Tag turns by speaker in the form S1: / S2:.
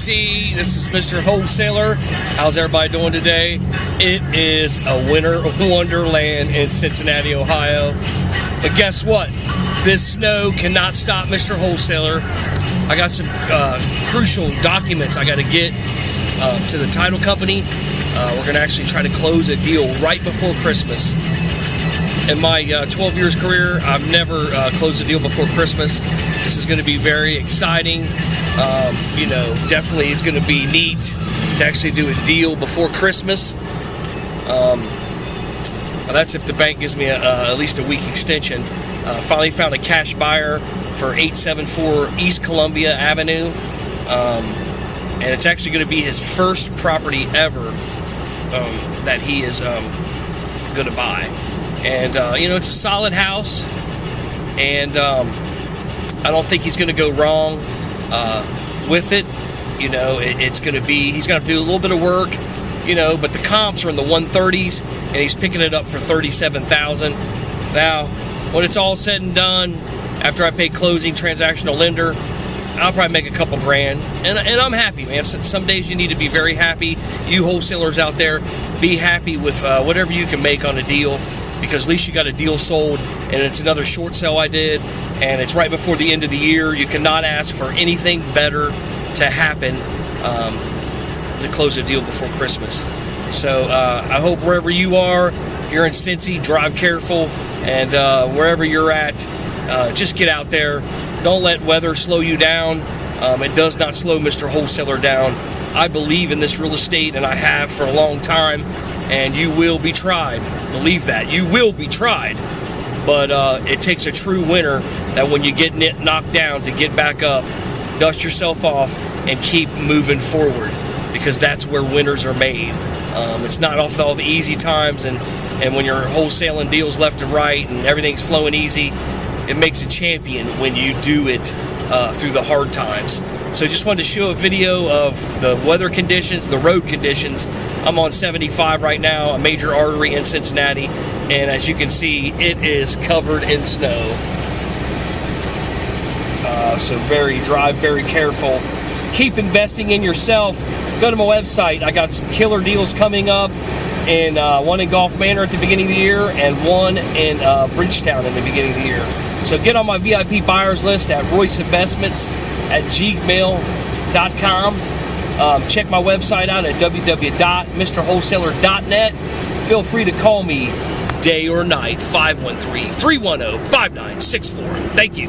S1: KC. This is Mr. Wholesaler. How's everybody doing today? It is a winter wonderland in Cincinnati, Ohio. But guess what? This snow cannot stop Mr. Wholesaler. I got some crucial documents I got to get to the title company. We're going to actually try to close a deal right before Christmas. In my 12 years career, I've never closed a deal before Christmas. This is going to be very exciting. You know, definitely it's going to be neat to actually do a deal before Christmas. That's if the bank gives me at least a week extension. Finally found a cash buyer for 874 East Columbia Avenue. And it's actually going to be his first property ever that he is going to buy. And, you know, it's a solid house, and I don't think he's going to go wrong with it. You know, it's going to be, he's going to have to do a little bit of work, you know, but the comps are in the 130s, and he's picking it up for $37,000. Now, when it's all said and done, after I pay closing transactional lender, I'll probably make a couple grand, and I'm happy, man. Some days you need to be very happy. You wholesalers out there, be happy with whatever you can make on a deal, because at least you got a deal sold, and it's another short sale I did, and it's right before the end of the year. You cannot ask for anything better to happen to close a deal before Christmas. So I hope wherever you are, if you're in Cincy, drive careful, and wherever you're at, just get out there. Don't let weather slow you down. It does not slow Mr. Wholesaler down. I believe in this real estate, and I have for a long time, and you will be tried. Believe that. You will be tried. But it takes a true winner that when you get knocked down to get back up, dust yourself off, and keep moving forward, because that's where winners are made. It's not off all the easy times, and when you're wholesaling deals left and right and everything's flowing easy. It makes a champion when you do it through the hard times. So I just wanted to show a video of the weather conditions, the road conditions. I'm on 75 right now, a major artery in Cincinnati, and as you can see, it is covered in snow. So drive very careful. Keep investing in yourself. Go to my website. I got some killer deals coming up, and one in Gulf Manor at the beginning of the year, and one in Bridgetown in the beginning of the year. So get on my VIP buyers list at royceinvestments@gmail.com. Check my website out at www.mrwholesaler.net. Feel free to call me day or night, 513-310-5964. Thank you.